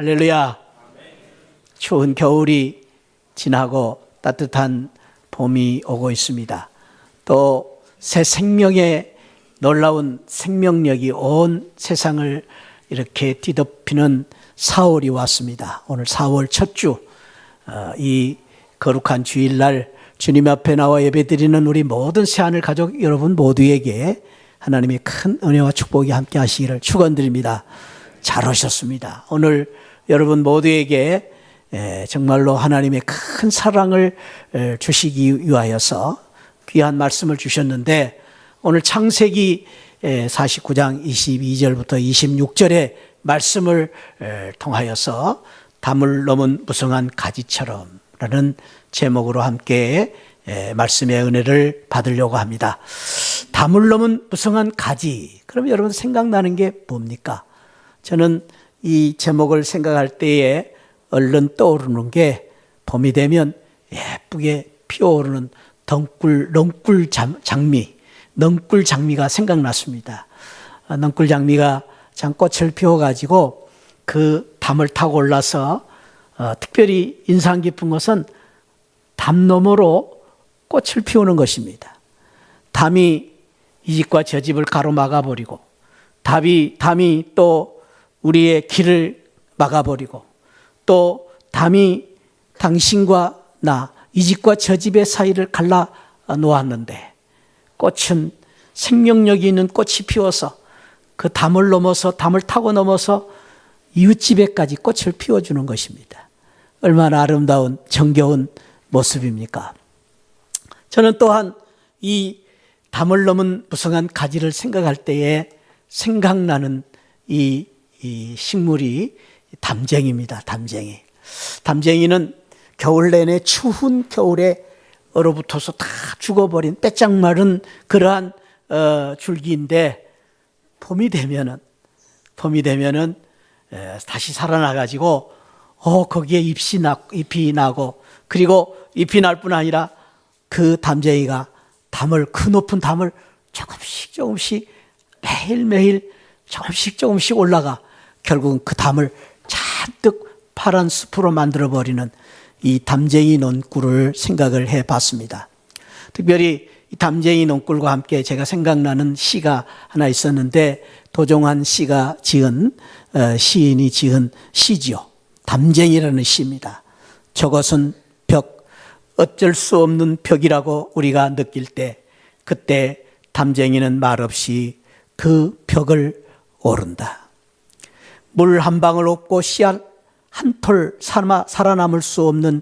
할렐루야. 추운 겨울이 지나고 따뜻한 봄이 오고 있습니다. 또 새 생명의 놀라운 생명력이 온 세상을 이렇게 뒤덮이는 4월이 왔습니다. 오늘 4월 첫 주, 이 거룩한 주일날 주님 앞에 나와 예배드리는 우리 모든 새하늘 가족 여러분 모두에게 하나님의 큰 은혜와 축복이 함께 하시기를 축원드립니다. 잘 오셨습니다. 오늘 여러분 모두에게 정말로 하나님의 큰 사랑을 주시기 위하여서 귀한 말씀을 주셨는데, 오늘 창세기 49장 22절부터 26절의 말씀을 통하여서 담을 넘은 무성한 가지처럼 라는 제목으로 함께 말씀의 은혜를 받으려고 합니다. 담을 넘은 무성한 가지, 그러면 여러분 생각나는 게 뭡니까? 저는 이 제목을 생각할 때에 얼른 떠오르는 게 봄이 되면 예쁘게 피어오르는 넝꿀 장미가 생각났습니다. 넝꿀 장미가 장꽃을 피워가지고 그 담을 타고 올라서 특별히 인상 깊은 것은 담 너머로 꽃을 피우는 것입니다. 담이 이 집과 저 집을 가로막아버리고, 담이 또 우리의 길을 막아버리고, 또 담이 당신과 나, 이 집과 저 집의 사이를 갈라 놓았는데, 꽃은 생명력이 있는 꽃이 피워서 그 담을 넘어서, 담을 타고 넘어서 이웃집에까지 꽃을 피워주는 것입니다. 얼마나 아름다운 정겨운 모습입니까? 저는 또한 이 담을 넘은 무성한 가지를 생각할 때에 생각나는 이 식물이 담쟁이입니다. 담쟁이는 겨울 내내 추운 겨울에 얼어붙어서 다 죽어버린 빼짝 마른 그러한 줄기인데, 봄이 되면은 다시 살아나가지고 거기에 잎이 나고, 그리고 잎이 날 뿐 아니라 그 담쟁이가 그 높은 담을 조금씩 매일매일 조금씩 올라가 결국은 그 담을 잔뜩 파란 숲으로 만들어버리는 이 담쟁이 논꿀을 생각을 해봤습니다. 특별히 이 담쟁이 논꿀과 함께 제가 생각나는 시가 하나 있었는데, 도종환 씨가 시인이 지은 시지요. 담쟁이라는 시입니다. 저것은 벽, 어쩔 수 없는 벽이라고 우리가 느낄 때, 그때 담쟁이는 말없이 그 벽을 오른다. 물 한 방울 없고 씨앗 한 톨 살아남을 수 없는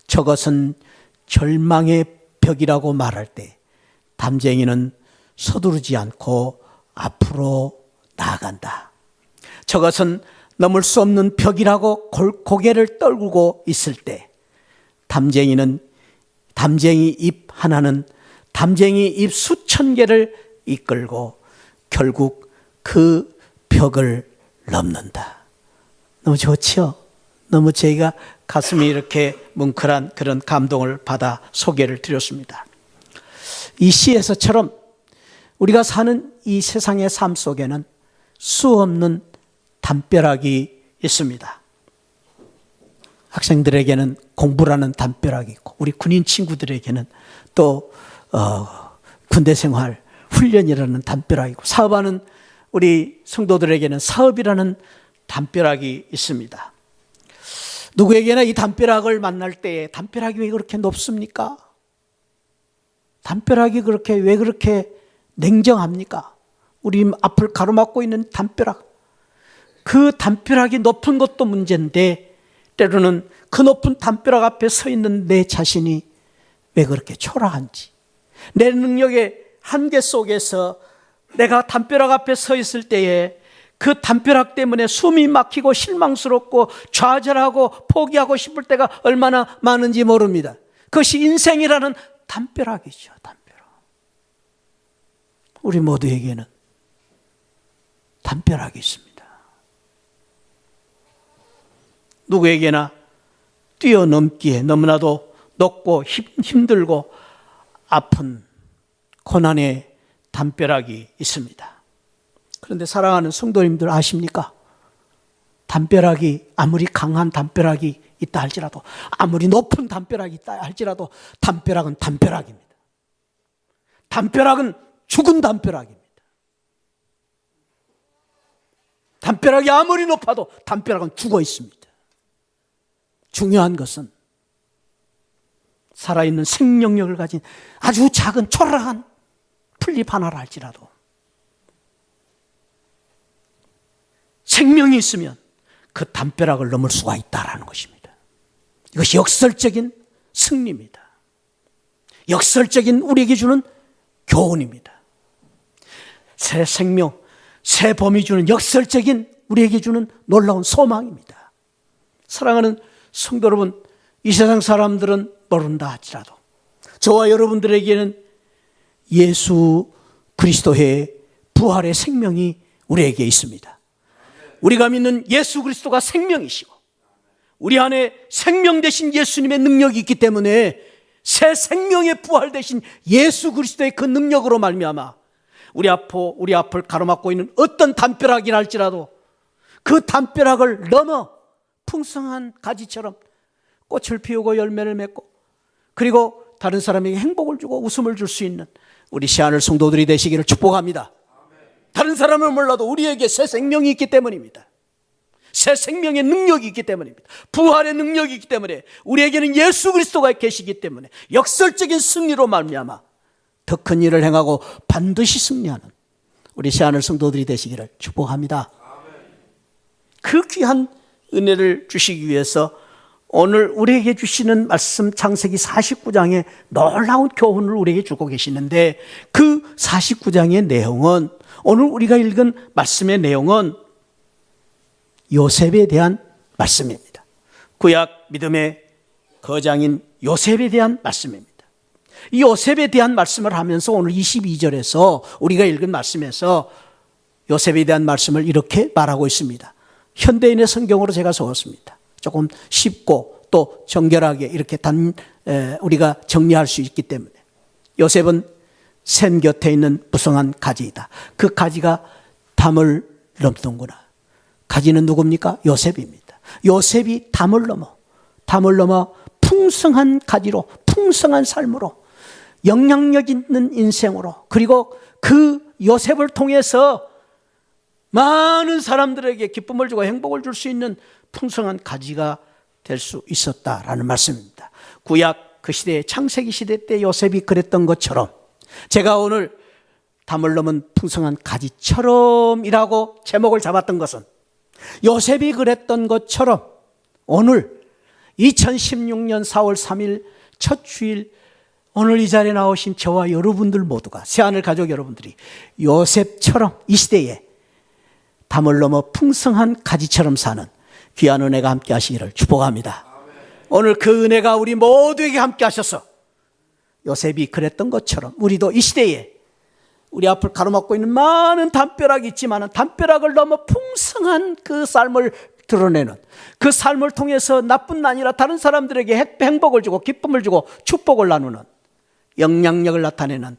저것은 절망의 벽이라고 말할 때, 담쟁이는 서두르지 않고 앞으로 나아간다. 저것은 넘을 수 없는 벽이라고 고개를 떨구고 있을 때, 담쟁이 잎 하나는 담쟁이 잎 수천 개를 이끌고 결국 그 벽을 넘는다. 너무 좋지요? 너무 저희가 가슴이 이렇게 뭉클한 그런 감동을 받아 소개를 드렸습니다. 이 시에서처럼 우리가 사는 이 세상의 삶 속에는 수없는 담벼락이 있습니다. 학생들에게는 공부라는 담벼락이 있고, 우리 군인 친구들에게는 또 군대 생활, 훈련이라는 담벼락이 있고, 사업하는 우리 성도들에게는 사업이라는 담벼락이 있습니다. 누구에게나 이 담벼락을 만날 때에, 담벼락이 왜 그렇게 높습니까? 담벼락이 왜 그렇게 냉정합니까? 우리 앞을 가로막고 있는 담벼락, 그 담벼락이 높은 것도 문제인데, 때로는 그 높은 담벼락 앞에 서 있는 내 자신이 왜 그렇게 초라한지, 내 능력의 한계 속에서 내가 담벼락 앞에 서 있을 때에 그 담벼락 때문에 숨이 막히고 실망스럽고 좌절하고 포기하고 싶을 때가 얼마나 많은지 모릅니다. 그것이 인생이라는 담벼락이죠. 담벼락. 우리 모두에게는 담벼락이 있습니다. 누구에게나 뛰어넘기에 너무나도 높고 힘들고 아픈 고난의 담벼락이 있습니다. 그런데 사랑하는 성도님들 아십니까? 담벼락이 아무리 강한 담벼락이 있다 할지라도, 아무리 높은 담벼락이 있다 할지라도 담벼락은 담벼락입니다. 담벼락은 죽은 담벼락입니다. 담벼락이 아무리 높아도 담벼락은 죽어 있습니다. 중요한 것은 살아있는 생명력을 가진 아주 작은 초라한 풀잎 하나라 할지라도 생명이 있으면 그 담벼락을 넘을 수가 있다라는 것입니다. 이것이 역설적인 승리입니다. 역설적인 우리에게 주는 교훈입니다. 새 생명, 새 봄이 주는 역설적인 우리에게 주는 놀라운 소망입니다. 사랑하는 성도 여러분, 이 세상 사람들은 모른다 할지라도 저와 여러분들에게는 예수 그리스도의 부활의 생명이 우리에게 있습니다. 우리가 믿는 예수 그리스도가 생명이시고 우리 안에 생명 되신 예수님의 능력이 있기 때문에 새 생명의 부활 되신 예수 그리스도의 그 능력으로 말미암아 우리 앞을 가로막고 있는 어떤 담벼락이라 할지라도 그 담벼락을 넘어 풍성한 가지처럼 꽃을 피우고 열매를 맺고 그리고 다른 사람에게 행복을 주고 웃음을 줄 수 있는 우리 시안을 성도들이 되시기를 축복합니다. 다른 사람은 몰라도 우리에게 새 생명이 있기 때문입니다. 새 생명의 능력이 있기 때문입니다. 부활의 능력이 있기 때문에 우리에게는 예수 그리스도가 계시기 때문에 역설적인 승리로 말미암아 더 큰 일을 행하고 반드시 승리하는 우리 시안을 성도들이 되시기를 축복합니다. 그 귀한 은혜를 주시기 위해서 오늘 우리에게 주시는 말씀 창세기 49장에 놀라운 교훈을 우리에게 주고 계시는데 그 49장의 내용은 오늘 우리가 읽은 말씀의 내용은 요셉에 대한 말씀입니다. 구약 믿음의 거장인 요셉에 대한 말씀입니다. 이 요셉에 대한 말씀을 하면서 오늘 22절에서 우리가 읽은 말씀에서 요셉에 대한 말씀을 이렇게 말하고 있습니다. 현대인의 성경으로 제가 적었습니다. 조금 쉽고 또 정결하게 이렇게 우리가 정리할 수 있기 때문에 요셉은 샘 곁에 있는 무성한 가지이다. 그 가지가 담을 넘는구나. 가지는 누굽니까? 요셉입니다. 요셉이 담을 넘어 풍성한 가지로 풍성한 삶으로 영향력 있는 인생으로 그리고 그 요셉을 통해서 많은 사람들에게 기쁨을 주고 행복을 줄 수 있는 풍성한 가지가 될 수 있었다라는 말씀입니다. 구약 그 시대의 창세기 시대 때 요셉이 그랬던 것처럼 제가 오늘 담을 넘은 풍성한 가지처럼이라고 제목을 잡았던 것은 요셉이 그랬던 것처럼 오늘 2016년 4월 3일 첫 주일 오늘 이 자리에 나오신 저와 여러분들 모두가 새하늘 가족 여러분들이 요셉처럼 이 시대에 담을 넘어 풍성한 가지처럼 사는 귀한 은혜가 함께 하시기를 축복합니다. 오늘 그 은혜가 우리 모두에게 함께 하셔서 요셉이 그랬던 것처럼 우리도 이 시대에 우리 앞을 가로막고 있는 많은 담벼락이 있지만 담벼락을 넘어 풍성한 그 삶을 드러내는 그 삶을 통해서 나뿐 아니라 다른 사람들에게 행복을 주고 기쁨을 주고 축복을 나누는 영향력을 나타내는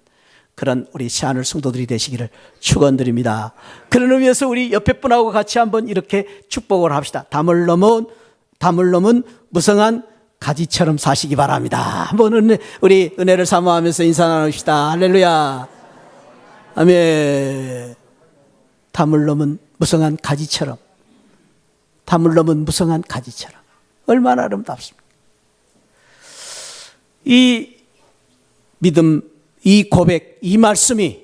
그런 우리 새하늘 성도들이 되시기를 축원드립니다. 그런 의미에서 우리 옆에 분하고 같이 한번 이렇게 축복을 합시다. 담을 넘은 무성한 가지처럼 사시기 바랍니다. 한번 우리 은혜를 사모하면서 인사 나눕시다. 할렐루야. 아멘. 담을 넘은 무성한 가지처럼, 담을 넘은 무성한 가지처럼 얼마나 아름답습니까? 이 믿음, 이 고백, 이 말씀이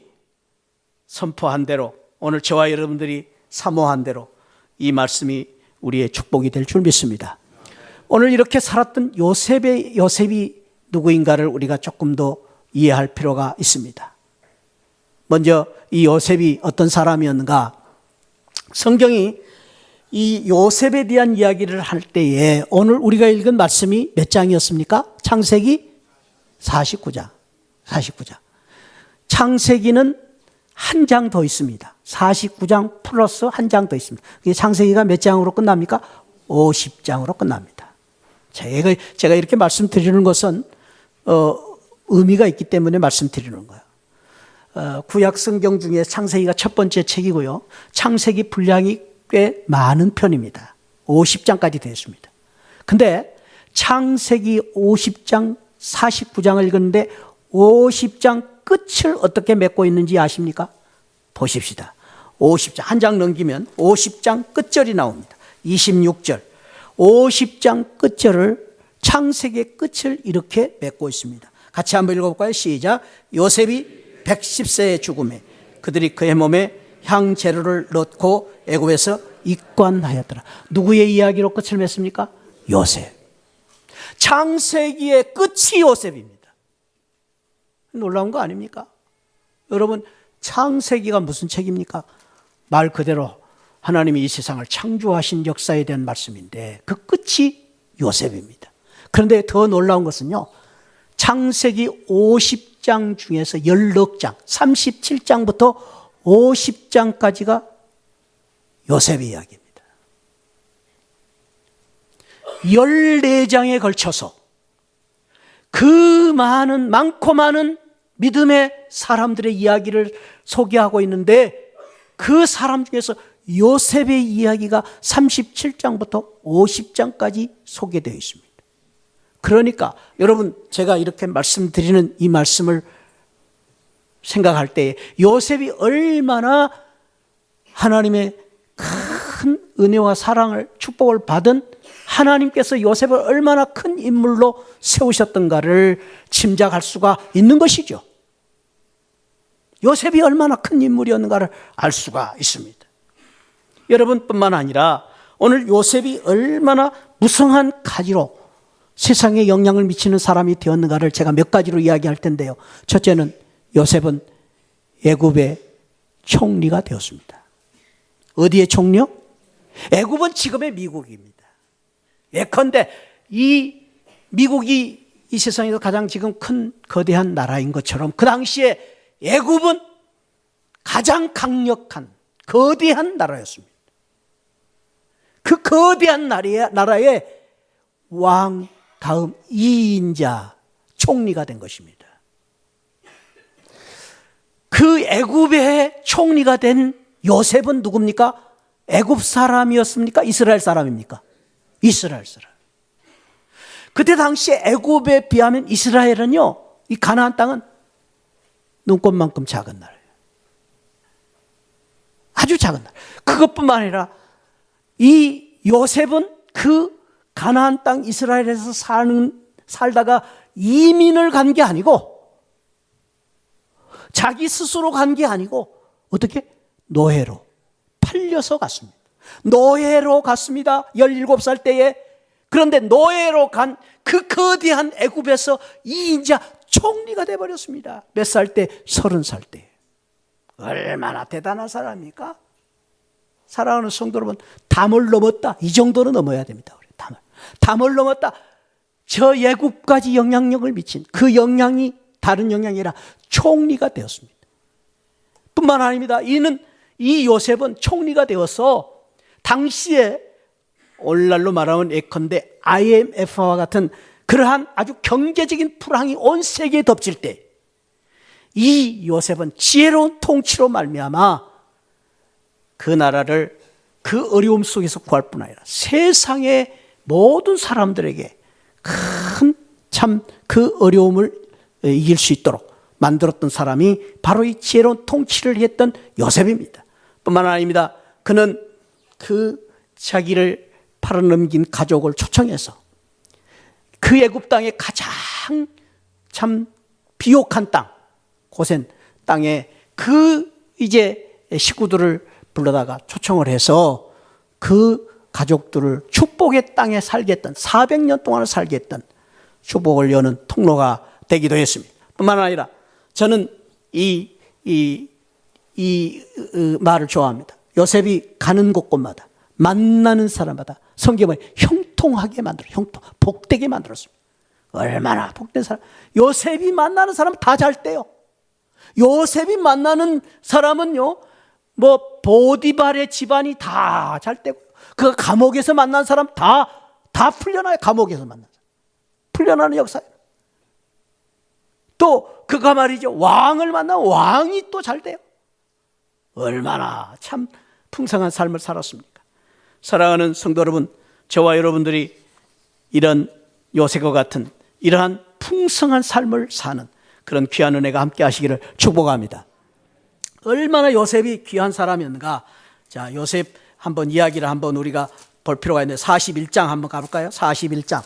선포한 대로 오늘 저와 여러분들이 사모한 대로 이 말씀이 우리의 축복이 될 줄 믿습니다. 오늘 이렇게 살았던 요셉이 누구인가를 우리가 조금 더 이해할 필요가 있습니다. 먼저 이 요셉이 어떤 사람이었는가? 성경이 이 요셉에 대한 이야기를 할 때에 오늘 우리가 읽은 말씀이 몇 장이었습니까? 창세기 49장. 창세기는 한 장 더 있습니다. 49장 플러스 한 장 더 있습니다. 창세기가 몇 장으로 끝납니까? 50장으로 끝납니다. 제가 이렇게 말씀드리는 것은 의미가 있기 때문에 말씀드리는 거예요. 구약 성경 중에 창세기가 첫 번째 책이고요. 창세기 분량이 꽤 많은 편입니다. 50장까지 되었습니다. 근데 창세기 50장, 49장을 읽었는데 50장 끝을 어떻게 맺고 있는지 아십니까? 보십시다. 50장, 한 장 넘기면 50장 끝절이 나옵니다. 26절. 50장 끝절을, 창세기의 끝을 이렇게 맺고 있습니다. 같이 한번 읽어볼까요? 시작. 요셉이 110세의 죽음에 그들이 그의 몸에 향재료를 넣고 애굽에서 입관하였더라. 누구의 이야기로 끝을 맺습니까? 요셉. 창세기의 끝이 요셉입니다. 놀라운 거 아닙니까? 여러분, 창세기가 무슨 책입니까? 말 그대로 하나님이 이 세상을 창조하신 역사에 대한 말씀인데 그 끝이 요셉입니다. 그런데 더 놀라운 것은요, 창세기 50장 중에서 16장, 37장부터 50장까지가 요셉의 이야기입니다. 14장에 걸쳐서 그 많고 많은 믿음의 사람들의 이야기를 소개하고 있는데 그 사람 중에서 요셉의 이야기가 37장부터 50장까지 소개되어 있습니다. 그러니까 여러분, 제가 이렇게 말씀드리는 이 말씀을 생각할 때 요셉이 얼마나 하나님의 큰 은혜와 사랑을, 축복을 받은, 하나님께서 요셉을 얼마나 큰 인물로 세우셨던가를 짐작할 수가 있는 것이죠. 요셉이 얼마나 큰 인물이었는가를 알 수가 있습니다. 여러분뿐만 아니라 오늘 요셉이 얼마나 무성한 가지로 세상에 영향을 미치는 사람이 되었는가를 제가 몇 가지로 이야기할 텐데요. 첫째는 요셉은 애굽의 총리가 되었습니다. 어디의 총리요? 애굽은 지금의 미국입니다. 예컨대 이 미국이 이 세상에서 가장 지금 큰 거대한 나라인 것처럼 그 당시에 애굽은 가장 강력한 거대한 나라였습니다. 그 거대한 나라의 왕 다음 2인자 총리가 된 것입니다. 그 애굽의 총리가 된 요셉은 누굽니까? 애굽 사람이었습니까? 이스라엘 사람입니까? 이스라엘 사람. 그때 당시에 애굽에 비하면 이스라엘은요, 이 가나안 땅은 눈꽃만큼 작은 나라예요. 아주 작은 나라. 그것뿐만 아니라 이 요셉은 그 가나안 땅 이스라엘에서 살다가 이민을 간 게 아니고, 자기 스스로 간 게 아니고 어떻게? 노예로 팔려서 갔습니다. 노예로 갔습니다. 17살 때에. 그런데 노예로 간 그 거대한 애굽에서 이인자 총리가 돼버렸습니다. 몇 살 때? 30살 때. 얼마나 대단한 사람입니까? 사랑하는 성도 여러분, 담을 넘었다. 이 정도는 넘어야 됩니다. 담을 넘었다. 저 애굽까지 영향력을 미친 그 영향이 다른 영향이 아니라 총리가 되었습니다. 뿐만 아닙니다. 이 요셉은 총리가 되어서 당시에 오늘날로 말하면 예컨대 IMF와 같은 그러한 아주 경제적인 불황이 온 세계에 덮칠 때 이 요셉은 지혜로운 통치로 말미암아 그 나라를 그 어려움 속에서 구할 뿐 아니라 세상의 모든 사람들에게 큰 참 그 어려움을 이길 수 있도록 만들었던 사람이 바로 이 지혜로운 통치를 했던 요셉입니다. 뿐만 아닙니다. 그는 그 자기를 팔아넘긴 가족을 초청해서 그 애굽 땅의 가장 참 비옥한 땅, 고센 땅에 그 이제 식구들을 불러다가 초청을 해서 그 가족들을 축복의 땅에 살게 했던, 400년 동안 살게 했던 축복을 여는 통로가 되기도 했습니다. 뿐만 아니라 저는 이 말을 좋아합니다. 요셉이 가는 곳곳마다 만나는 사람마다 성경을 형통하게 복되게 만들었습니다. 얼마나 복된 사람. 요셉이 만나는 사람 다 잘 돼요. 요셉이 만나는 사람은요, 뭐 보디발의 집안이 다 잘 되고, 그 감옥에서 만난 사람 다 풀려나요. 감옥에서 만난 사람 풀려나는 역사예요. 또 그가 말이죠, 왕을 만나면 왕이 또 잘 돼요. 얼마나 참 풍성한 삶을 살았습니까? 사랑하는 성도 여러분, 저와 여러분들이 이런 요셉과 같은 이러한 풍성한 삶을 사는 그런 귀한 은혜가 함께 하시기를 축복합니다. 얼마나 요셉이 귀한 사람이었는가. 자, 요셉 한번 이야기를 한번 우리가 볼 필요가 있는데 41장 한번 가볼까요? 41장.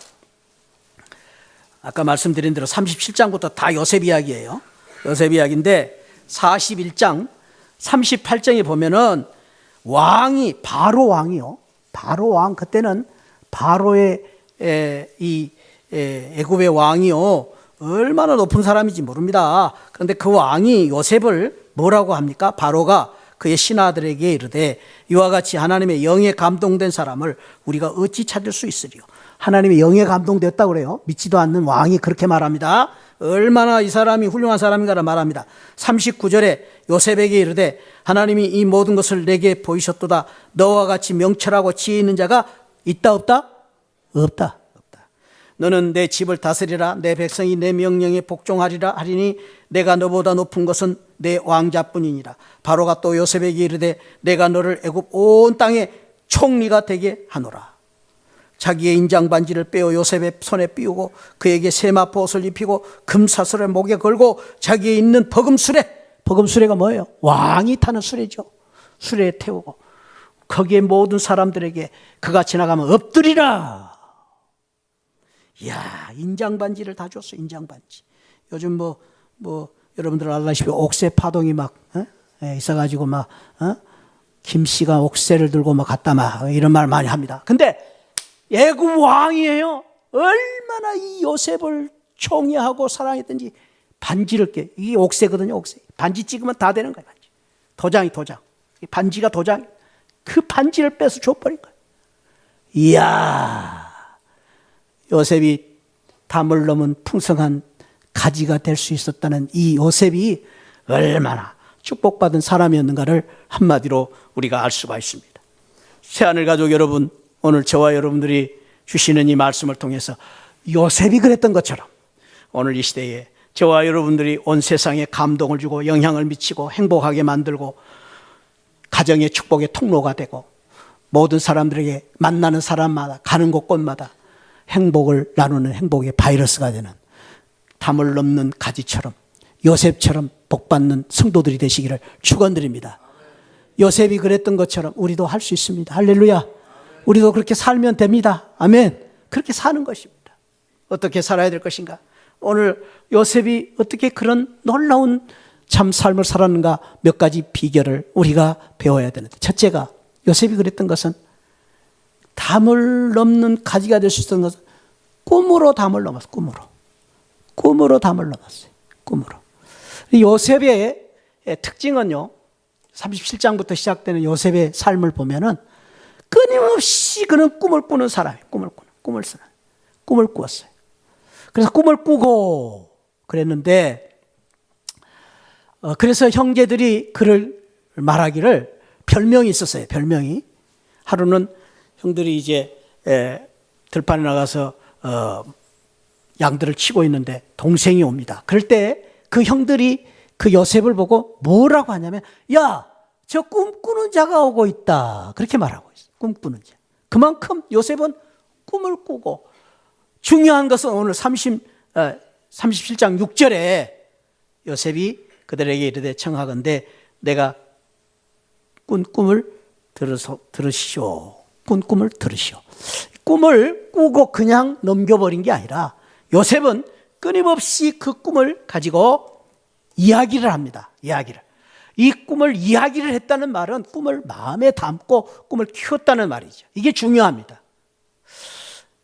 아까 말씀드린 대로 37장부터 다 요셉 이야기예요. 요셉 이야기인데 41장 38장에 보면은 왕이 바로 왕이요. 바로 왕, 그때는 바로의 이 애굽의 왕이요, 얼마나 높은 사람인지 모릅니다. 그런데 그 왕이 요셉을 뭐라고 합니까? 바로가 그의 신하들에게 이르되 이와 같이 하나님의 영에 감동된 사람을 우리가 어찌 찾을 수 있으리요. 하나님의 영에 감동됐다고 그래요. 믿지도 않는 왕이 그렇게 말합니다. 얼마나 이 사람이 훌륭한 사람인가를 말합니다. 39절에 요셉에게 이르되 하나님이 이 모든 것을 내게 보이셨도다. 너와 같이 명철하고 지혜 있는 자가 있다 없다? 없다. 너는 내 집을 다스리라. 내 백성이 내 명령에 복종하리라 하리니 내가 너보다 높은 것은 내 왕자뿐이니라. 바로가 또 요셉에게 이르되 내가 너를 애굽 온 땅의 총리가 되게 하노라. 자기의 인장 반지를 빼어 요셉의 손에 띄우고 그에게 세마포 옷을 입히고 금사슬을 목에 걸고 자기의 있는 버금수레가 뭐예요? 왕이 타는 수레죠. 수레에 태우고 거기에 모든 사람들에게 그가 지나가면 엎드리라. 이야, 인장 반지를 다 줬어. 인장 반지. 요즘 뭐 여러분들 알다시피 옥새 파동이 막 있어가지고 막 김씨가 옥새를 들고 막 갔다 막 이런 말 많이 합니다. 근데 애굽 왕이에요. 얼마나 이 요셉을 총애하고 사랑했던지 반지를 이 옥새거든요. 옥새. 반지 찍으면 다 되는 거예요. 반지. 도장. 반지가 도장. 그 반지를 빼서 줘버린 거예요. 이야, 요셉이 담을 넘은 풍성한 가지가 될 수 있었다는 이 요셉이 얼마나 축복받은 사람이었는가를 한마디로 우리가 알 수가 있습니다. 새하늘 가족 여러분, 오늘 저와 여러분들이 주시는 이 말씀을 통해서 요셉이 그랬던 것처럼 오늘 이 시대에 저와 여러분들이 온 세상에 감동을 주고 영향을 미치고 행복하게 만들고 가정의 축복의 통로가 되고 모든 사람들에게 만나는 사람마다 가는 곳곳마다 행복을 나누는 행복의 바이러스가 되는 담을 넘는 가지처럼 요셉처럼 복받는 성도들이 되시기를 축원드립니다. 요셉이 그랬던 것처럼 우리도 할 수 있습니다. 할렐루야. 우리도 그렇게 살면 됩니다. 아멘. 그렇게 사는 것입니다. 어떻게 살아야 될 것인가? 오늘 요셉이 어떻게 그런 놀라운 참 삶을 살았는가 몇 가지 비결을 우리가 배워야 되는데, 첫째가 요셉이 그랬던 것은 담을 넘는 가지가 될 수 있었던 것은 꿈으로 담을 넘었어요. 꿈으로 담을 넘었어요. 꿈으로. 요셉의 특징은요, 37장부터 시작되는 요셉의 삶을 보면은 끊임없이 그는 꿈을 꾸는 사람이에요. 꿈을 꾸었어요. 그래서 꿈을 꾸고 그랬는데, 그래서 형제들이 그를 말하기를 별명이 있었어요. 별명이. 하루는 형들이 이제 들판에 나가서 양들을 치고 있는데 동생이 옵니다. 그럴 때 그 형들이 그 요셉을 보고 뭐라고 하냐면, 야, 저 꿈꾸는 자가 오고 있다. 그렇게 말하고 있어요. 꿈꾸는 자. 그만큼 요셉은 꿈을 꾸고, 중요한 것은 오늘 37장 6절에 요셉이 그들에게 이르되 청하건대 내가 꾼 꿈을 들으시오. 꾼 꿈을 들으시오. 꿈을 꾸고 그냥 넘겨버린 게 아니라 요셉은 끊임없이 그 꿈을 가지고 이야기를 합니다. 이 꿈을 이야기를 했다는 말은 꿈을 마음에 담고 꿈을 키웠다는 말이죠. 이게 중요합니다.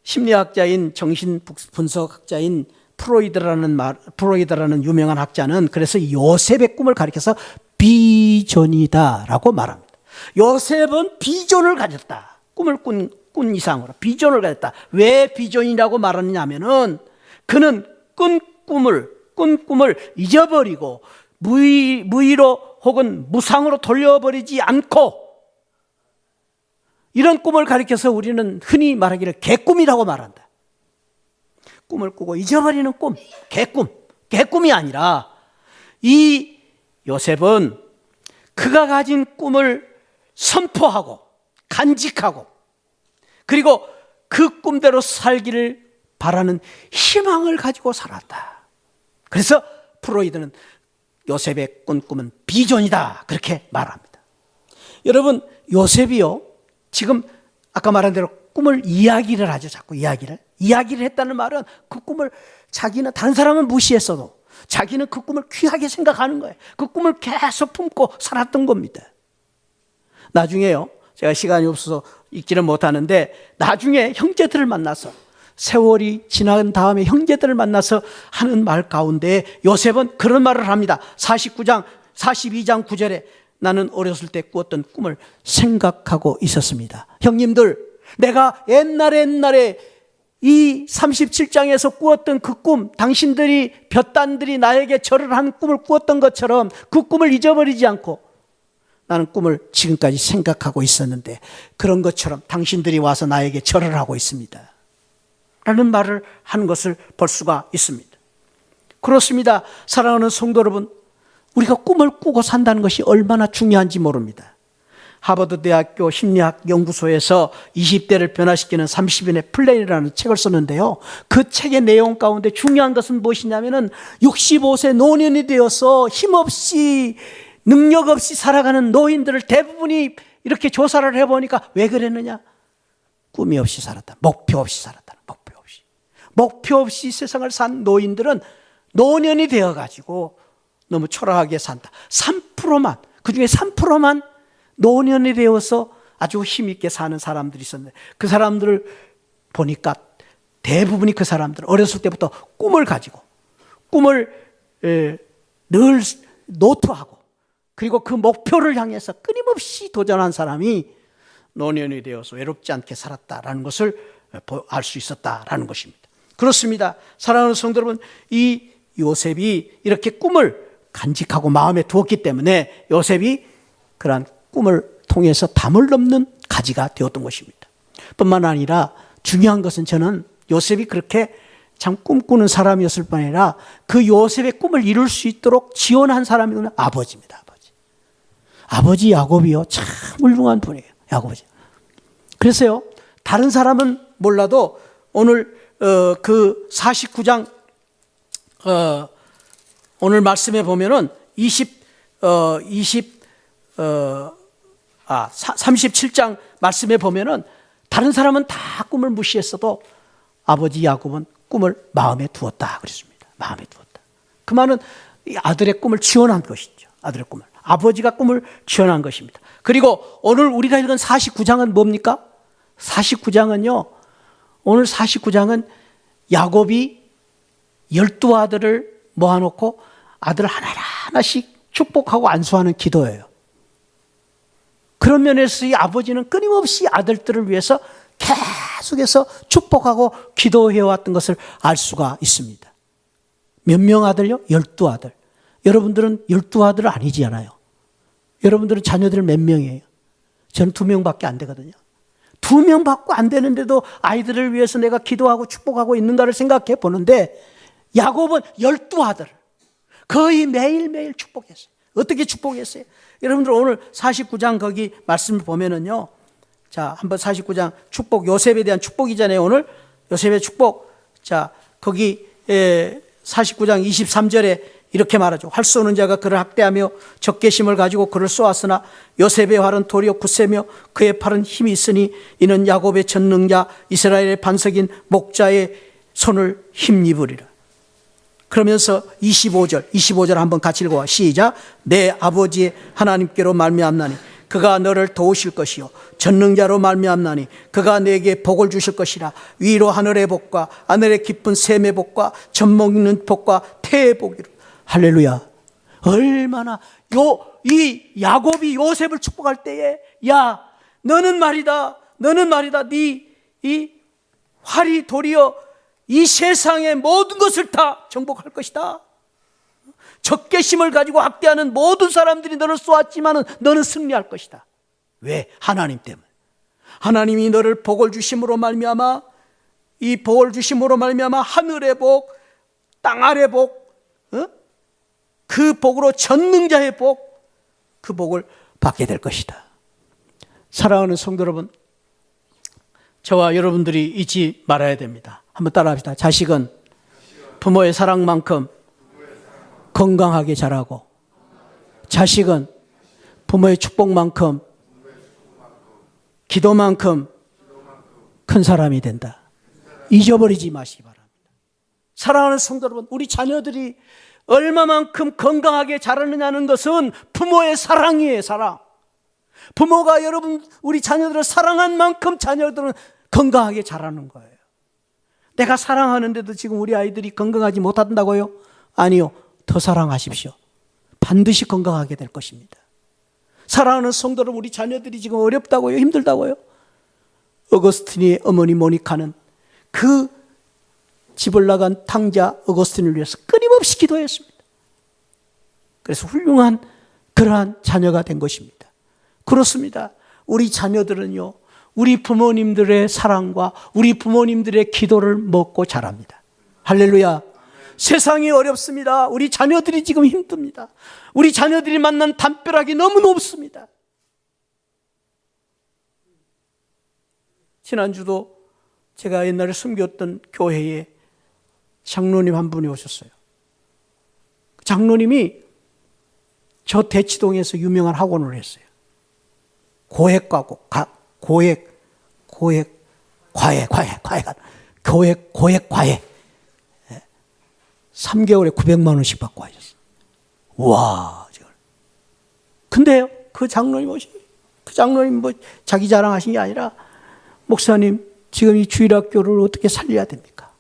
심리학자인 정신분석학자인 프로이드라는 유명한 학자는 그래서 요셉의 꿈을 가리켜서 비전이다라고 말합니다. 요셉은 비전을 가졌다. 꿈을 꾼 이상으로 비전을 가졌다. 왜 비전이라고 말하느냐 하면은 그는 꾼 꿈을 잊어버리고 무의로 혹은 무상으로 돌려버리지 않고, 이런 꿈을 가리켜서 우리는 흔히 말하기를 개꿈이라고 말한다. 꿈을 꾸고 잊어버리는 꿈, 개꿈이 아니라 이 요셉은 그가 가진 꿈을 선포하고 간직하고 그리고 그 꿈대로 살기를 바라는 희망을 가지고 살았다. 그래서 프로이드는 요셉의 꾼 꿈은 비전이다, 그렇게 말합니다. 여러분, 요셉이요, 지금 아까 말한 대로 꿈을 이야기를 하죠. 자꾸 이야기를 했다는 말은 그 꿈을 자기는, 다른 사람은 무시했어도 자기는 그 꿈을 귀하게 생각하는 거예요. 그 꿈을 계속 품고 살았던 겁니다. 나중에요, 제가 시간이 없어서 읽지는 못하는데, 나중에 형제들을 만나서, 세월이 지난 다음에 형제들을 만나서 하는 말 가운데 요셉은 그런 말을 합니다. 42장 9절에 나는 어렸을 때 꾸었던 꿈을 생각하고 있었습니다. 형님들, 내가 옛날에 이 37장에서 꾸었던 그 꿈, 당신들이 볕단들이 나에게 절을 한 꿈을 꾸었던 것처럼 그 꿈을 잊어버리지 않고 나는 꿈을 지금까지 생각하고 있었는데 그런 것처럼 당신들이 와서 나에게 절을 하고 있습니다 라는 말을 하는 것을 볼 수가 있습니다. 그렇습니다. 사랑하는 성도 여러분, 우리가 꿈을 꾸고 산다는 것이 얼마나 중요한지 모릅니다. 하버드 대학교 심리학 연구소에서 20대를 변화시키는 30인의 플랜이라는 책을 썼는데요, 그 책의 내용 가운데 중요한 것은 무엇이냐면은 65세 노년이 되어서 힘없이 능력 없이 살아가는 노인들을 대부분이 이렇게 조사를 해보니까 왜 그랬느냐? 꿈이 없이 살았다. 목표 없이 살았다. 목표 없이 세상을 산 노인들은 노년이 되어가지고 너무 초라하게 산다. 3%만, 그중에 3%만 노년이 되어서 아주 힘있게 사는 사람들이 있었는데, 그 사람들을 보니까 대부분이 그 사람들 어렸을 때부터 꿈을 가지고 꿈을 늘 노트하고 그리고 그 목표를 향해서 끊임없이 도전한 사람이 노년이 되어서 외롭지 않게 살았다라는 것을 알 수 있었다라는 것입니다. 그렇습니다. 사랑하는 성도 여러분, 이 요셉이 이렇게 꿈을 간직하고 마음에 두었기 때문에 요셉이 그러한 꿈을 통해서 담을 넘는 가지가 되었던 것입니다. 뿐만 아니라 중요한 것은 저는 요셉이 그렇게 참 꿈꾸는 사람이었을 뿐 아니라 그 요셉의 꿈을 이룰 수 있도록 지원한 사람이 아버지입니다. 아버지 야곱이요, 참 훌륭한 분이에요. 야곱이. 그래서요, 다른 사람은 몰라도 오늘 그 49장 오늘 말씀에 보면은 37장 말씀에 보면은 다른 사람은 다 꿈을 무시했어도 아버지 야곱은 꿈을 마음에 두었다 그랬습니다. 마음에 두었다. 그 말은 아들의 꿈을 지원한 것이죠. 아들의 꿈을. 아버지가 꿈을 지원한 것입니다. 그리고 오늘 우리가 읽은 49장은 뭡니까? 49장은요, 오늘 49장은 야곱이 12아들을 모아놓고 아들 하나하나씩 축복하고 안수하는 기도예요. 그런 면에서 이 아버지는 끊임없이 아들들을 위해서 계속해서 축복하고 기도해왔던 것을 알 수가 있습니다. 몇 명 아들요? 12아들. 여러분들은 12아들 아니잖아요. 여러분들은 자녀들 몇 명이에요? 저는 2명밖에 안 되거든요. 2명밖에 안 되는데도 아이들을 위해서 내가 기도하고 축복하고 있는가를 생각해 보는데, 야곱은 12아들 거의 매일매일 축복했어요. 어떻게 축복했어요? 여러분들 오늘 49장 거기 말씀을 보면은요, 자, 한번 49장 축복, 요셉에 대한 축복이잖아요. 오늘 요셉의 축복. 자, 거기 49장 23절에 이렇게 말하죠. 활 쏘는 자가 그를 학대하며 적개심을 가지고 그를 쏘았으나 요셉의 활은 도리어 굳세며 그의 팔은 힘이 있으니 이는 야곱의 전능자 이스라엘의 반석인 목자의 손을 힘입으리라. 그러면서 25절 한번 같이 읽어봐. 시작. 내 아버지의 하나님께로 말미암나니 그가 너를 도우실 것이요 전능자로 말미암나니 그가 내게 복을 주실 것이라. 위로 하늘의 복과 하늘의 깊은 샘의 복과 젖먹 있는 복과 태의 복이로. 할렐루야. 얼마나 이 야곱이 요셉을 축복할 때에, 야, 너는 말이다 네 이 활이 도리어 이 세상의 모든 것을 다 정복할 것이다. 적개심을 가지고 학대하는 모든 사람들이 너를 쏘았지만 너는 승리할 것이다. 왜? 하나님 때문에. 하나님이 너를 복을 주심으로 말미암아, 이 복을 주심으로 말미암아 하늘의 복, 땅 아래 복, 그 복으로 전능자의 복, 그 복을 받게 될 것이다. 사랑하는 성도 여러분, 저와 여러분들이 잊지 말아야 됩니다. 한번 따라합시다. 자식은 부모의 사랑만큼 건강하게 자라고, 자식은 부모의 축복만큼 기도만큼 큰 사람이 된다. 잊어버리지 마시기 바랍니다. 사랑하는 성도 여러분, 우리 자녀들이 얼마만큼 건강하게 자라느냐는 것은 부모의 사랑이에요. 사랑. 부모가 여러분 우리 자녀들을 사랑한 만큼 자녀들은 건강하게 자라는 거예요. 내가 사랑하는데도 지금 우리 아이들이 건강하지 못한다고요? 아니요. 더 사랑하십시오. 반드시 건강하게 될 것입니다. 사랑하는 성도 여러분, 우리 자녀들이 지금 어렵다고요? 힘들다고요? 어거스틴의 어머니 모니카는 그 집을 나간 탕자 어거스틴을 위해서 끊임없이 기도했습니다. 그래서 훌륭한 그러한 자녀가 된 것입니다. 그렇습니다. 우리 자녀들은요, 우리 부모님들의 사랑과 우리 부모님들의 기도를 먹고 자랍니다. 할렐루야. 세상이 어렵습니다. 우리 자녀들이 지금 힘듭니다. 우리 자녀들이 만난 담벼락이 너무 높습니다. 지난주도 제가 옛날에 섬겼던 교회에 장로님 한 분이 오셨어요. 장로님이 저 대치동에서 유명한 학원을 했어요. 고액과외. 3개월에 900만 원씩 받고 하셨어요. 와, 근데요, 그 장로님 뭐 자기 자랑하신 게 아니라, 목사님, 지금 이 주일학교를 어떻게 살려야 됩니까?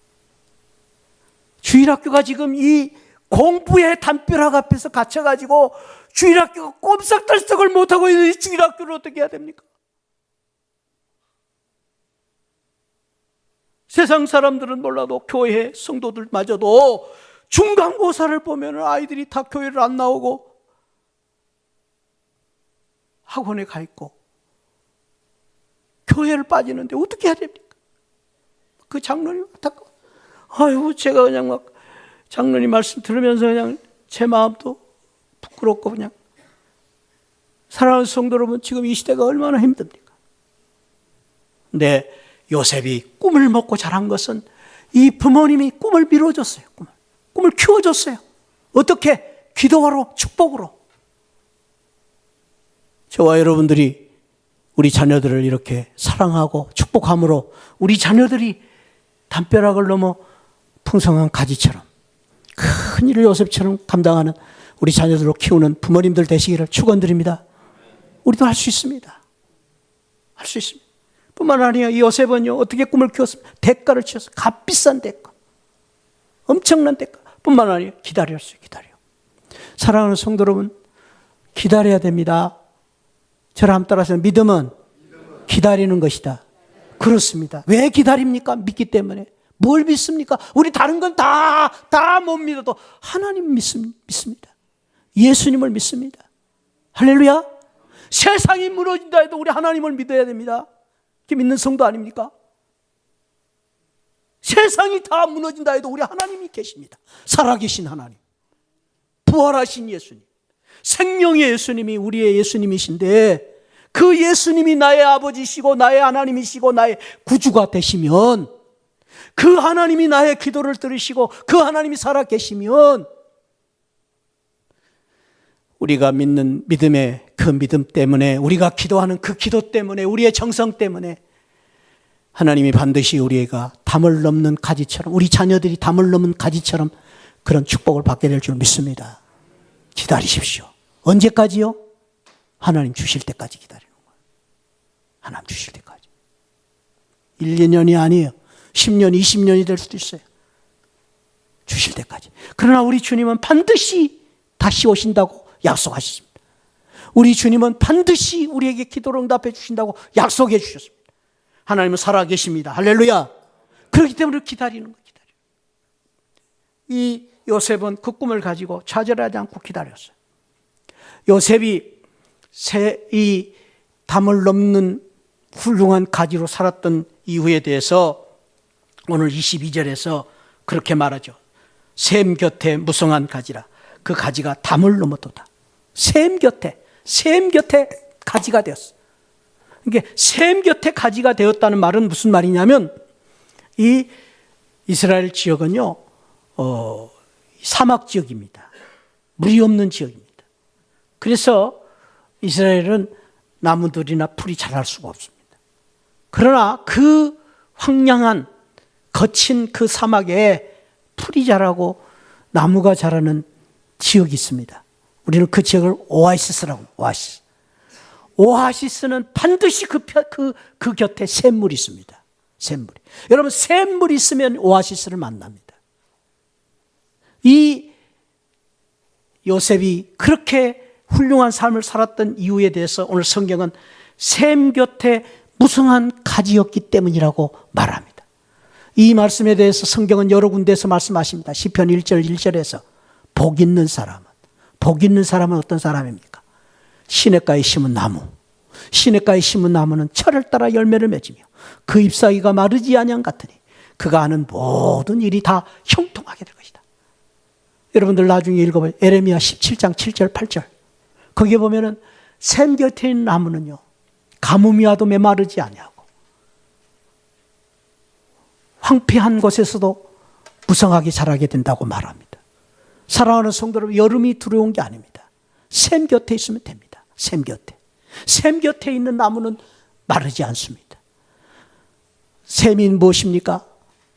주일학교가 지금 이 공부의 담벼락 앞에서 갇혀가지고 주일학교가 꼼짝달싹을 못하고 있는 이 주일학교를 어떻게 해야 됩니까? 세상 사람들은 몰라도 교회 성도들마저도 중간고사를 보면 아이들이 다 교회를 안 나오고 학원에 가 있고 교회를 빠지는데 어떻게 해야 됩니까? 그 장로님 안타까워. 아유, 제가 그냥 막 장로님 말씀 들으면서 그냥 제 마음도 부끄럽고 그냥. 사랑하는 성도 여러분, 지금 이 시대가 얼마나 힘듭니까? 근데 요셉이 꿈을 먹고 자란 것은 이 부모님이 꿈을 밀어줬어요. 꿈을 키워줬어요. 어떻게? 기도로, 축복으로. 저와 여러분들이 우리 자녀들을 이렇게 사랑하고 축복함으로 우리 자녀들이 담벼락을 넘어 풍성한 가지처럼 큰 일을 요셉처럼 감당하는 우리 자녀들로 키우는 부모님들 되시기를 축원드립니다. 우리도 할 수 있습니다. 할 수 있습니다. 뿐만 아니라 이 요셉은요, 어떻게 꿈을 키웠습니까? 대가를 치렀어요. 값비싼 대가. 엄청난 대가. 뿐만 아니라 기다렸어요. 사랑하는 성도 여러분, 기다려야 됩니다. 저를 한번 따라서, 믿음은 기다리는 것이다. 그렇습니다. 왜 기다립니까? 믿기 때문에. 뭘 믿습니까? 우리 다른 건 다 못 믿어도 하나님 믿습니다. 예수님을 믿습니다. 할렐루야. 세상이 무너진다 해도 우리 하나님을 믿어야 됩니다. 이렇게 믿는 성도 아닙니까? 세상이 다 무너진다 해도 우리 하나님이 계십니다. 살아계신 하나님, 부활하신 예수님, 생명의 예수님이 우리의 예수님이신데, 그 예수님이 나의 아버지시고 나의 하나님이시고 나의 구주가 되시면, 그 하나님이 나의 기도를 들으시고 그 하나님이 살아계시면, 우리가 믿는 믿음의 그 믿음 때문에, 우리가 기도하는 그 기도 때문에, 우리의 정성 때문에 하나님이 반드시 우리가 담을 넘는 가지처럼, 우리 자녀들이 담을 넘는 가지처럼 그런 축복을 받게 될 줄 믿습니다. 기다리십시오. 언제까지요? 하나님 주실 때까지 기다리는 거예요. 하나님 주실 때까지. 1, 2년이 아니에요. 10년, 20년이 될 수도 있어요. 주실 때까지. 그러나 우리 주님은 반드시 다시 오신다고 약속하셨습니다. 우리 주님은 반드시 우리에게 기도를 응답해 주신다고 약속해 주셨습니다. 하나님은 살아계십니다. 할렐루야. 그렇기 때문에 기다리는 거예요. 이 요셉은 그 꿈을 가지고 좌절하지 않고 기다렸어요. 요셉이 이 담을 넘는 훌륭한 가지로 살았던 이유에 대해서 오늘 22절에서 그렇게 말하죠. 샘 곁에 무성한 가지라. 그 가지가 담을 넘어도다. 샘 곁에 가지가 되었어. 그러니까 샘 곁에 가지가 되었다는 말은 무슨 말이냐면 이 이스라엘 지역은요 사막 지역입니다. 물이 없는 지역입니다. 그래서 이스라엘은 나무들이나 풀이 자랄 수가 없습니다. 그러나 그 황량한 거친 그 사막에 풀이 자라고 나무가 자라는 지역이 있습니다. 우리는 그 지역을 오아시스라고 합니다. 오아시스. 오아시스는 반드시 그 곁에 샘물이 있습니다. 샘물이. 여러분, 샘물이 있으면 오아시스를 만납니다. 이 요셉이 그렇게 훌륭한 삶을 살았던 이유에 대해서 오늘 성경은 샘 곁에 무성한 가지였기 때문이라고 말합니다. 이 말씀에 대해서 성경은 여러 군데에서 말씀하십니다. 시편 1절 1절에서 복 있는 사람은 어떤 사람입니까? 시냇가에 심은 나무. 시냇가에 심은 나무는 철을 따라 열매를 맺으며 그 잎사귀가 마르지 아니한 같으니 그가 하는 모든 일이 다 형통하게 될 것이다. 여러분들 나중에 읽어봐요. 에레미야 17장 7절 8절. 거기에 보면은 샘 곁에 있는 나무는요 가뭄이 와도 메마르지 아니하고 황폐한 곳에서도 무성하게 자라게 된다고 말합니다. 사랑하는 성도 여러분, 여름이 두려운 게 아닙니다. 샘 곁에 있으면 됩니다. 샘 곁에 있는 나무는 마르지 않습니다. 샘이 무엇입니까?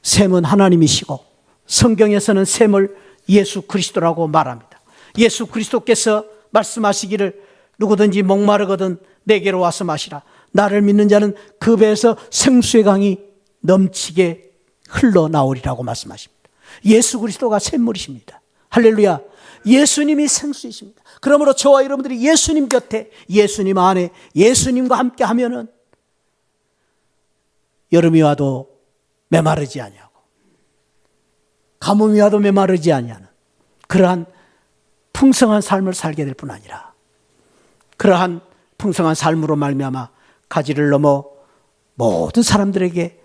샘은 하나님이시고 성경에서는 샘을 예수 그리스도라고 말합니다. 예수 그리스도께서 말씀하시기를 누구든지 목마르거든 내게로 와서 마시라. 나를 믿는 자는 그 배에서 생수의 강이 넘치게 흘러나오리라고 말씀하십니다. 예수 그리스도가 샘물이십니다. 할렐루야. 예수님이 생수이십니다. 그러므로 저와 여러분들이 예수님 곁에, 예수님 안에, 예수님과 함께 하면은 여름이 와도 메마르지 아니하고 가뭄이 와도 메마르지 아니하는 그러한 풍성한 삶을 살게 될 뿐 아니라 그러한 풍성한 삶으로 말미암아 가지를 넘어 모든 사람들에게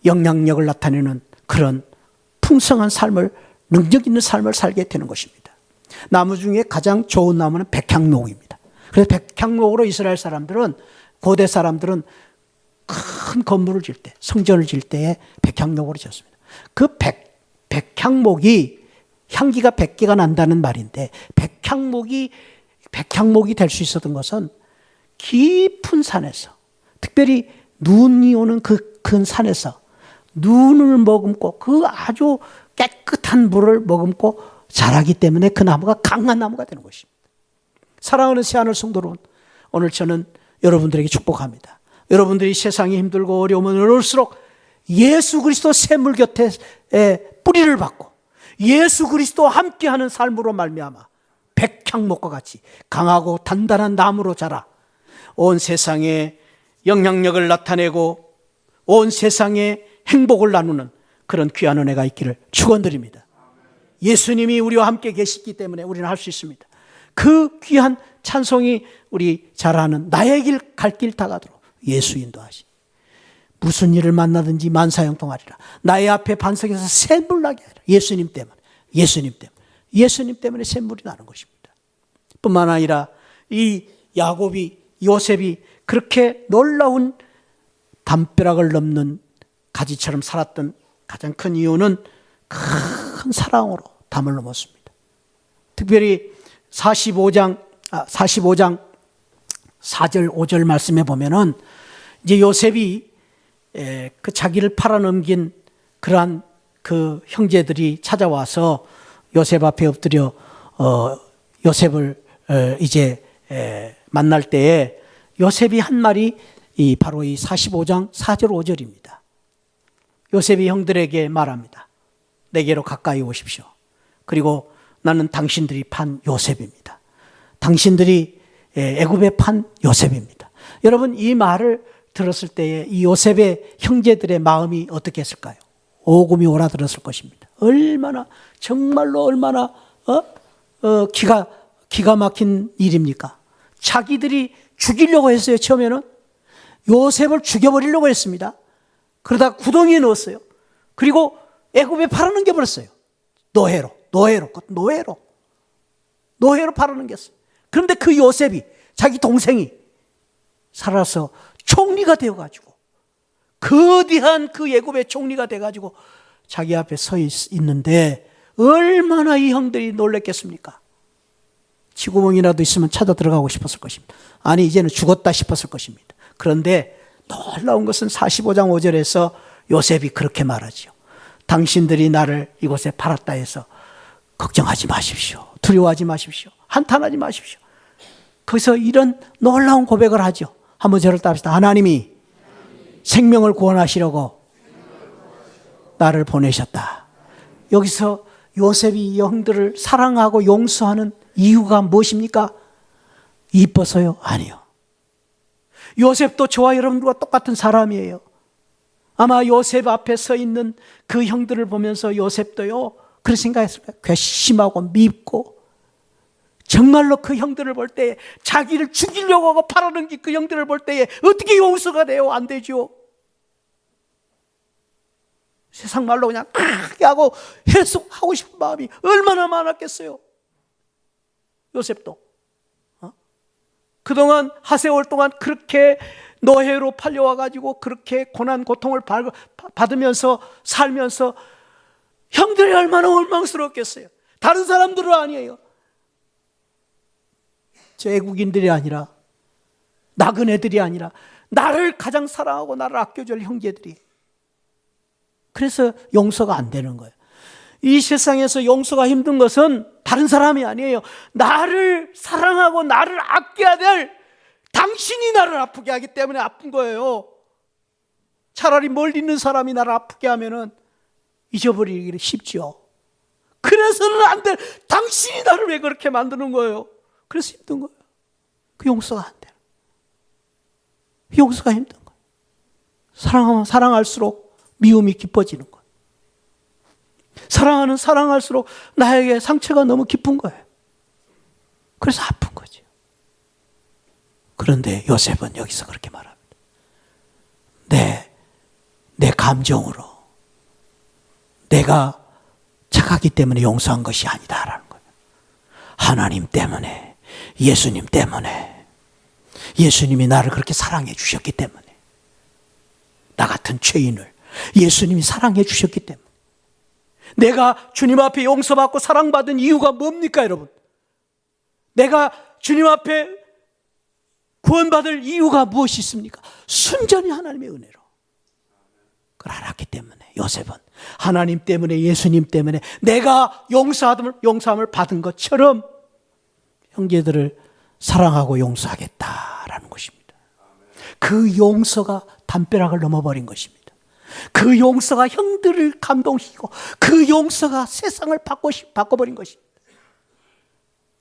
영향력을 나타내는 그런 풍성한 삶을, 능력 있는 삶을 살게 되는 것입니다. 나무 중에 가장 좋은 나무는 백향목입니다. 그래서 백향목으로 이스라엘 사람들은, 고대 사람들은 큰 건물을 지을 때, 성전을 지을 때에 백향목으로 지었습니다. 그 백향목이 향기가 100개가 난다는 말인데 백향목이 될 수 있었던 것은 깊은 산에서, 특별히 눈이 오는 그 큰 산에서 눈을 머금고 그 아주 깨끗한 물을 머금고 자라기 때문에 그 나무가 강한 나무가 되는 것입니다. 사랑하는 새하늘 성도 여러분, 오늘 저는 여러분들에게 축복합니다. 여러분들이 세상이 힘들고 어려우면 어려울수록 예수 그리스도 샘물 곁에 뿌리를 받고 예수 그리스도와 함께하는 삶으로 말미암아 백향목과 같이 강하고 단단한 나무로 자라 온 세상에 영향력을 나타내고 온 세상에 행복을 나누는 그런 귀한 은혜가 있기를 축원드립니다. 예수님이 우리와 함께 계시기 때문에 우리는 할 수 있습니다. 그 귀한 찬송이 우리 잘 아는 나의 길 갈 길 다 가도록 예수 인도하시. 무슨 일을 만나든지 만사형통하리라. 나의 앞에 반석에서 샘물 나게 하리라. 예수님 때문에 샘물이 나는 것입니다. 뿐만 아니라 이 요셉이 그렇게 놀라운 담벼락을 넘는 가지처럼 살았던 가장 큰 이유는 큰 사랑으로 담을 넘었습니다. 특별히 45장 4절 5절 말씀에 보면은 이제 요셉이 그 자기를 팔아넘긴 그러한 그 형제들이 찾아와서 요셉 앞에 엎드려 요셉을 이제 만날 때에 요셉이 한 말이 바로 이 45장 4절 5절입니다. 요셉이 형들에게 말합니다. 내게로 가까이 오십시오. 그리고 나는 당신들이 판 요셉입니다. 당신들이 애굽에 판 요셉입니다. 여러분, 이 말을 들었을 때에 이 요셉의 형제들의 마음이 어떻게 했을까요? 오금이 오라들었을 것입니다. 정말로 얼마나 기가 막힌 일입니까? 자기들이 죽이려고 했어요. 처음에는 요셉을 죽여버리려고 했습니다. 그러다 구덩이에 넣었어요. 그리고 애굽에 팔아넘겨버렸어요. 노예로 팔아넘겼어요. 그런데 그 요셉이, 자기 동생이 살아서 총리가 되어가지고, 거대한 그 애굽의 총리가 돼가지고 자기 앞에 서 있는데 얼마나 이 형들이 놀랬겠습니까? 쥐구멍이라도 있으면 찾아 들어가고 싶었을 것입니다. 아니, 이제는 죽었다 싶었을 것입니다. 그런데 놀라운 것은 45장 5절에서 요셉이 그렇게 말하죠. 당신들이 나를 이곳에 팔았다 해서 걱정하지 마십시오. 두려워하지 마십시오. 한탄하지 마십시오. 거기서 이런 놀라운 고백을 하죠. 한번 저를 따릅시다. 하나님이 생명을 구원하시려고 나를 보내셨다. 여기서 요셉이 형들을 사랑하고 용서하는 이유가 무엇입니까? 이뻐서요? 아니요. 요셉도 저와 여러분들과 똑같은 사람이에요. 아마 요셉 앞에 서 있는 그 형들을 보면서 요셉도요, 그런 생각했을 거예요. 괘씸하고 밉고, 정말로 그 형들을 볼 때에 자기를 죽이려고 하고 팔아넘긴 그 형들을 볼 때에 어떻게 용서가 돼요? 안 되죠. 세상 말로 그냥 크게 하고 해석하고 싶은 마음이 얼마나 많았겠어요. 요셉도 그동안 하세월 동안 그렇게 노예로 팔려와가지고 그렇게 고난 고통을 받으면서 살면서 형들이 얼마나 원망스러웠겠어요. 다른 사람들은 아니에요. 저 애국인들이 아니라, 나그네들이 아니라 나를 가장 사랑하고 나를 아껴줄 형제들이. 그래서 용서가 안 되는 거예요. 이 세상에서 용서가 힘든 것은 다른 사람이 아니에요. 나를 사랑하고 나를 아껴야 될 당신이 나를 아프게 하기 때문에 아픈 거예요. 차라리 멀리 있는 사람이 나를 아프게 하면은 잊어버리기 쉽죠. 그래서는 안 돼. 당신이 나를 왜 그렇게 만드는 거예요? 그래서 힘든 거예요. 그 용서가 안 돼요. 용서가 힘든 거예요. 사랑하면 사랑할수록 미움이 깊어지는 거예요. 사랑하는 사랑할수록 나에게 상처가 너무 깊은 거예요. 그래서 아픈 거죠. 그런데 요셉은 여기서 그렇게 말합니다. 내 감정으로 내가 착하기 때문에 용서한 것이 아니다라는 거예요. 하나님 때문에, 예수님 때문에, 예수님이 나를 그렇게 사랑해 주셨기 때문에, 나 같은 죄인을 예수님이 사랑해 주셨기 때문에, 내가 주님 앞에 용서받고 사랑받은 이유가 뭡니까, 여러분? 내가 주님 앞에 구원받을 이유가 무엇이 있습니까? 순전히 하나님의 은혜로. 그걸 알았기 때문에 요셉은 하나님 때문에, 예수님 때문에 내가 용서함을 받은 것처럼 형제들을 사랑하고 용서하겠다라는 것입니다. 그 용서가 담벼락을 넘어버린 것입니다. 그 용서가 형들을 감동시키고 그 용서가 세상을 바꿔버린 것입니다.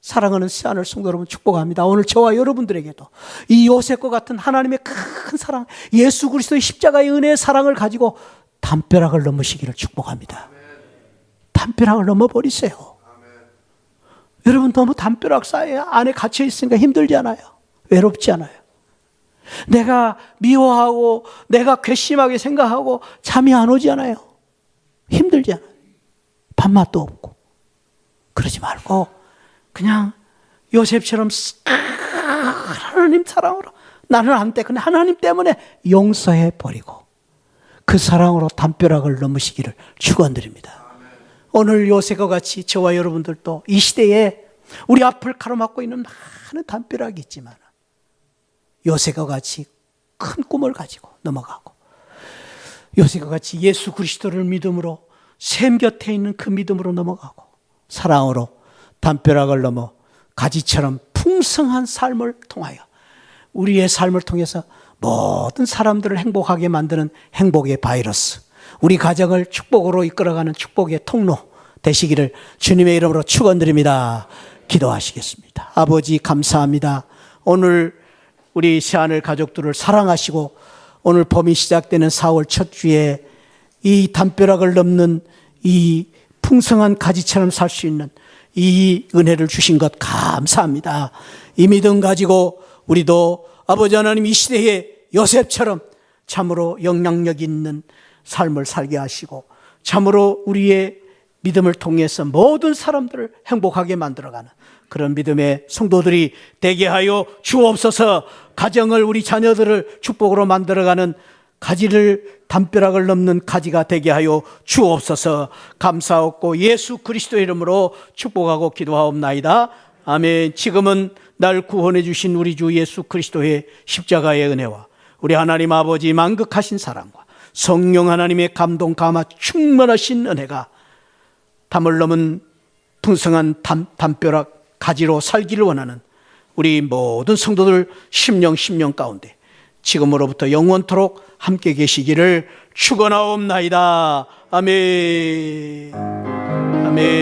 사랑하는 새하늘 성도 여러분, 축복합니다. 오늘 저와 여러분들에게도 이 요셉과 같은 하나님의 큰 사랑, 예수 그리스도의 십자가의 은혜의 사랑을 가지고 담벼락을 넘으시기를 축복합니다. 담벼락을 넘어버리세요. 여러분, 너무 담벼락 사이에 안에 갇혀 있으니까 힘들지 않아요? 외롭지 않아요? 내가 미워하고 내가 괘씸하게 생각하고 잠이 안 오지 않아요? 힘들지 않아요? 밥맛도 없고. 그러지 말고 그냥 요셉처럼 하나님 사랑으로, 나는 안 돼, 근데 하나님 때문에 용서해 버리고 그 사랑으로 담벼락을 넘으시기를 축원드립니다. 오늘 요셉과 같이 저와 여러분들도 이 시대에 우리 앞을 가로막고 있는 많은 담벼락이 있지만 요셉과 같이 큰 꿈을 가지고 넘어가고, 요셉과 같이 예수 그리스도를 믿음으로 샘 곁에 있는 그 믿음으로 넘어가고, 사랑으로 담벼락을 넘어 가지처럼 풍성한 삶을 통하여 우리의 삶을 통해서 모든 사람들을 행복하게 만드는 행복의 바이러스, 우리 가정을 축복으로 이끌어가는 축복의 통로 되시기를 주님의 이름으로 축원드립니다. 기도하시겠습니다. 아버지, 감사합니다. 오늘 우리 새하늘 가족들을 사랑하시고 오늘 봄이 시작되는 4월 첫 주에 이 담벼락을 넘는 이 풍성한 가지처럼 살 수 있는 이 은혜를 주신 것 감사합니다. 이 믿음 가지고 우리도 아버지 하나님 이 시대에 요셉처럼 참으로 영향력 있는 삶을 살게 하시고 참으로 우리의 믿음을 통해서 모든 사람들을 행복하게 만들어가는 그런 믿음의 성도들이 되게 하여 주옵소서. 가정을, 우리 자녀들을 축복으로 만들어가는 담벼락을 넘는 가지가 되게 하여 주옵소서. 감사하고 예수 그리스도의 이름으로 축복하고 기도하옵나이다. 아멘. 지금은 날 구원해 주신 우리 주 예수 그리스도의 십자가의 은혜와 우리 하나님 아버지 만극하신 사랑과 성령 하나님의 감동 감화 충만하신 은혜가 담을 넘은 풍성한 담벼락 가지로 살기를 원하는 우리 모든 성도들 심령 가운데 지금으로부터 영원토록 함께 계시기를 축원하옵나이다. 아멘. 아멘.